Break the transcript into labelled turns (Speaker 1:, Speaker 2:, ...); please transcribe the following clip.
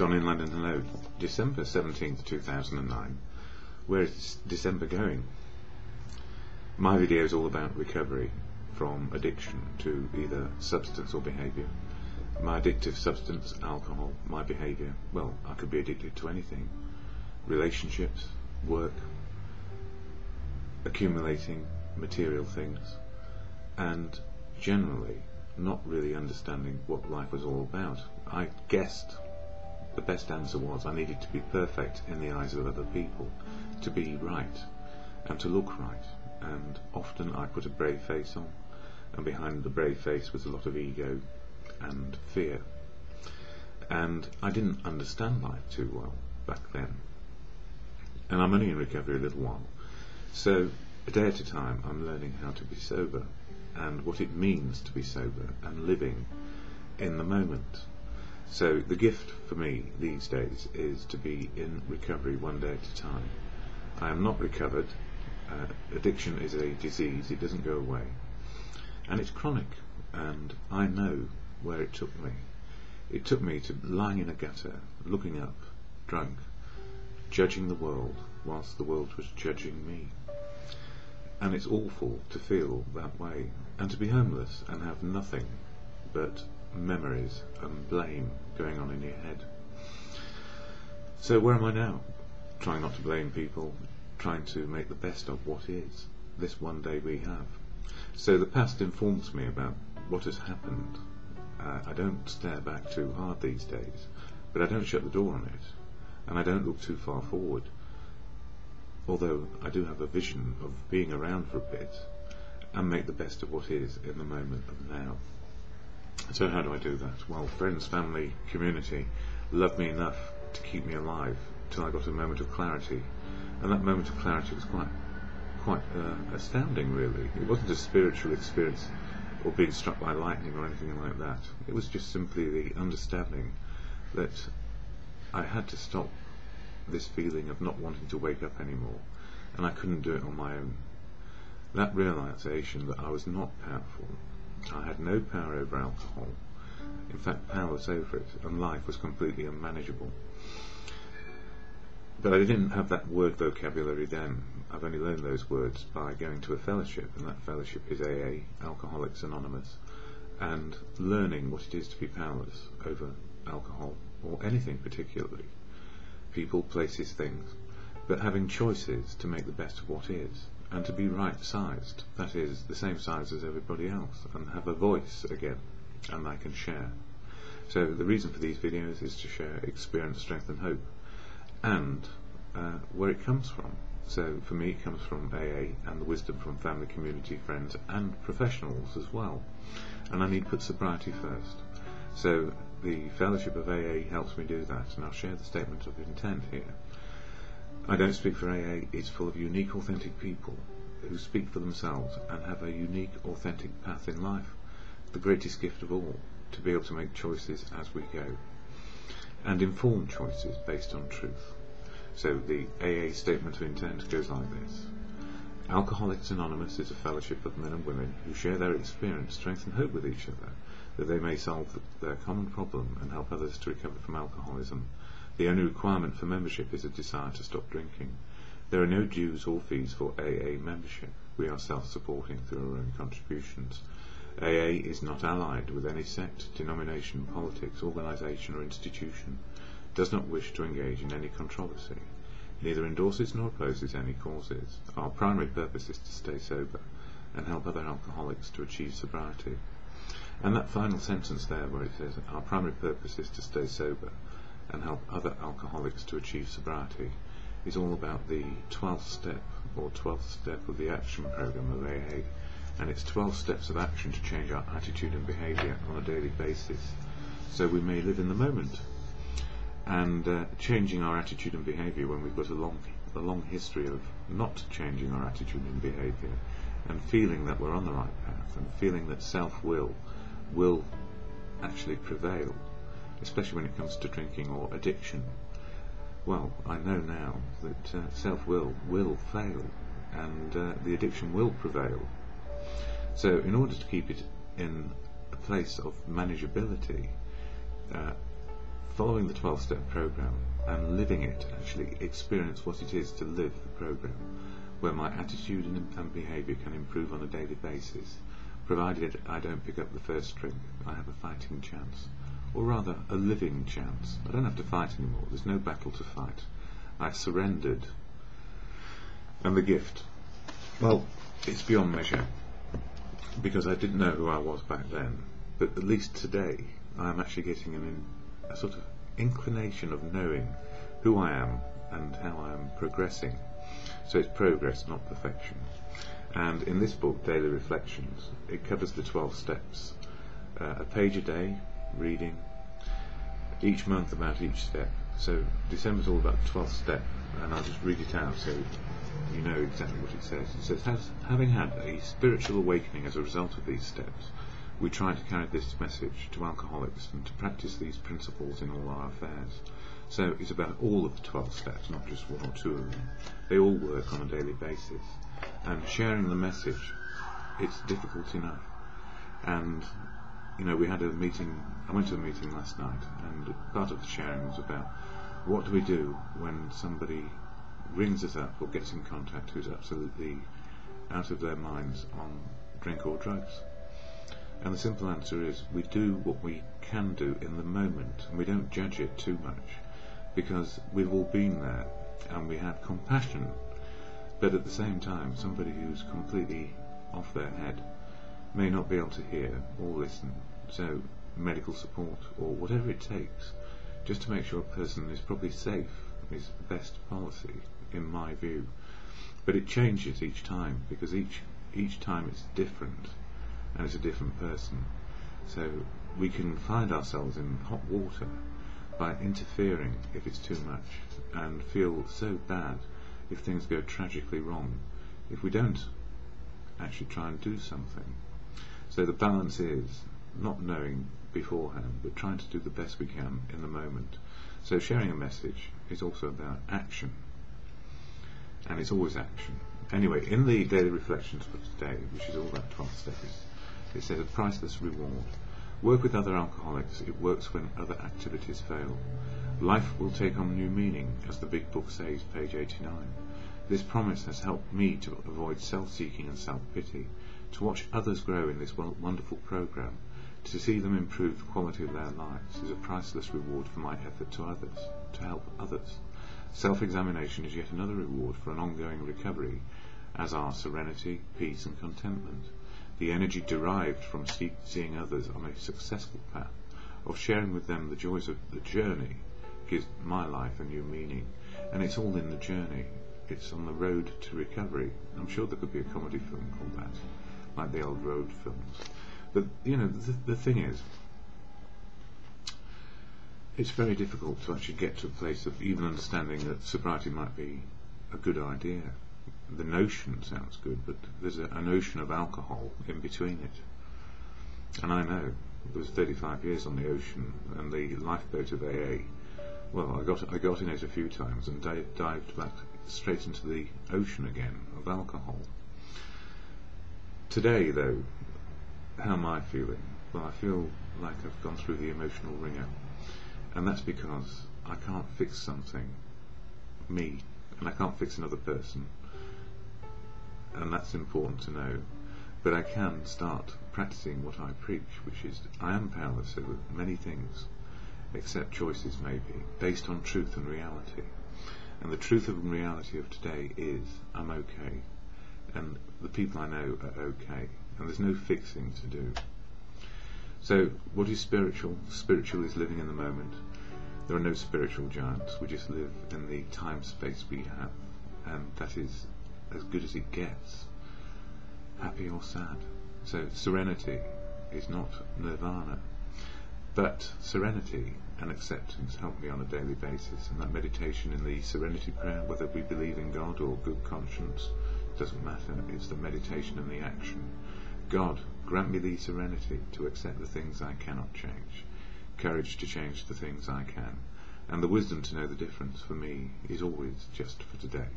Speaker 1: DonInLondon, hello. December 17th, 2009. Where is December going? My video is all about recovery from addiction to either substance or behaviour. My addictive substance, alcohol. My behaviour, well, I could be addicted to anything. Relationships, work, accumulating material things, and generally not really understanding what life was all about. I guessed the best answer was I needed to be perfect in the eyes of other people, to be right and to look right, and often I put a brave face on, and behind the brave face was a lot of ego and fear, and I didn't understand life too well back then, and I'm only in recovery a little while, so a day at a time I'm learning how to be sober and what it means to be sober and living in the moment. So the gift for me these days is to be in recovery one day at a time. I am not recovered. Addiction is a disease, it doesn't go away, and it's chronic, and I know where it took me. It took me to lying in a gutter, looking up, drunk, judging the world whilst the world was judging me. And it's awful to feel that way, and to be homeless and have nothing but memories and blame going on in your head. So where am I now? Trying not to blame people, trying to make the best of what is, this one day we have. So the past informs me about what has happened. I don't stare back too hard these days, but I don't shut the door on it, and I don't look too far forward, although I do have a vision of being around for a bit and make the best of what is in the moment of now. So how do I do that? Well, friends, family, community loved me enough to keep me alive till I got a moment of clarity, and that moment of clarity was quite astounding, really. It wasn't a spiritual experience or being struck by lightning or anything like that. It was just simply the understanding that I had to stop this feeling of not wanting to wake up anymore, and I couldn't do it on my own. That realization that I was not powerful, I had no power over alcohol, in fact powerless over it, and life was completely unmanageable. But I didn't have that word vocabulary then. I've only learned those words by going to a fellowship, and that fellowship is AA, Alcoholics Anonymous, and learning what it is to be powerless over alcohol, or anything particularly. People, places, things, but having choices to make the best of what is, and to be right-sized, that is, the same size as everybody else, and have a voice again, and I can share. So the reason for these videos is to share experience, strength and hope, and where it comes from. So for me it comes from AA and the wisdom from family, community, friends and professionals as well, and I need to put sobriety first. So the fellowship of AA helps me do that, and I'll share the statement of intent here. I don't speak for AA. It's full of unique, authentic people who speak for themselves and have a unique, authentic path in life. The greatest gift of all, to be able to make choices as we go, and informed choices based on truth. So the AA statement of intent goes like this. Alcoholics Anonymous is a fellowship of men and women who share their experience, strength and hope with each other, that they may solve their common problem and help others to recover from alcoholism. The only requirement for membership is a desire to stop drinking. There are no dues or fees for AA membership. We are self-supporting through our own contributions. AA is not allied with any sect, denomination, politics, organisation or institution, does not wish to engage in any controversy, neither endorses nor opposes any causes. Our primary purpose is to stay sober and help other alcoholics to achieve sobriety. And that final sentence there where it says, our primary purpose is to stay sober and help other alcoholics to achieve sobriety, is all about the 12th step, or 12th step of the action program of AA, and it's 12 steps of action to change our attitude and behaviour on a daily basis, so we may live in the moment. And changing our attitude and behaviour when we've got a long history of not changing our attitude and behaviour, and feeling that we're on the right path, and feeling that self-will will actually prevail, especially when it comes to drinking or addiction. Well, I know now that self-will will fail, and the addiction will prevail. So in order to keep it in a place of manageability, following the 12-step program and living it, actually experience what it is to live the program, where my attitude and behaviour can improve on a daily basis, provided I don't pick up the first string. I have a fighting chance, or rather a living chance. I don't have to fight anymore. There's no battle to fight. I surrendered. And the gift, well, it's beyond measure, because I didn't know who I was back then, but at least today I'm actually getting a sort of inclination of knowing who I am and how I am progressing. So it's progress, not perfection. And in this book, Daily Reflections, it covers the 12 steps. A page a day, reading, each month about each step. So December's all about the 12th step, and I'll just read it out so you know exactly what it says. It says, having had a spiritual awakening as a result of these steps, we try to carry this message to alcoholics and to practice these principles in all our affairs. So it's about all of the 12 steps, not just one or two of them. They all work on a daily basis. And sharing the message, it's difficult enough. And, you know, we had a meeting, I went to a meeting last night, and part of the sharing was about what do we do when somebody rings us up or gets in contact who's absolutely out of their minds on drink or drugs. And the simple answer is we do what we can do in the moment, and we don't judge it too much, because we've all been there and we have compassion. But at the same time, somebody who's completely off their head may not be able to hear or listen. So medical support or whatever it takes, just to make sure a person is probably safe, is the best policy in my view. But it changes each time, because each time it's different and it's a different person. So we can find ourselves in hot water by interfering if it's too much, and feel so bad if things go tragically wrong if we don't actually try and do something. So the balance is not knowing beforehand, but trying to do the best we can in the moment. So sharing a message is also about action, and it's always action. Anyway, in the Daily Reflections for today, which is all about 12 steps, it says a priceless reward. Work with other alcoholics. It works when other activities fail. Life will take on new meaning, as the big book says, page 89. This promise has helped me to avoid self-seeking and self-pity, to watch others grow in this wonderful program, to see them improve the quality of their lives is a priceless reward for my effort to others, to help others. Self-examination is yet another reward for an ongoing recovery, as are serenity, peace and contentment. The energy derived from seeing others on a successful path, of sharing with them the joys of the journey, gives my life a new meaning. And it's all in the journey. It's on the road to recovery. I'm sure there could be a comedy film called that, like the old road films. But, you know, the thing is, it's very difficult to actually get to a place of even understanding that sobriety might be a good idea. The notion sounds good, but there's an ocean of alcohol in between it. And I know, there was 35 years on the ocean, and the lifeboat of AA, well, I got in it a few times and dived back straight into the ocean again of alcohol. Today, though, how am I feeling? Well, I feel like I've gone through the emotional ringer, and that's because I can't fix something, me, and I can't fix another person, and that's important to know. But I can start practicing what I preach, which is I am powerless over many things, except choices maybe, based on truth and reality. And the truth and reality of today is I'm okay, and the people I know are okay, and there's no fixing to do. So what is spiritual? Spiritual is living in the moment. There are no spiritual giants. We just live in the time-space we have, and that is as good as it gets, happy or sad. So serenity is not nirvana, but serenity and acceptance help me on a daily basis, and that meditation in the serenity prayer, whether we believe in God or good conscience, doesn't matter. It's the meditation and the action. God, grant me the serenity to accept the things I cannot change, courage to change the things I can, and the wisdom to know the difference for me is always just for today.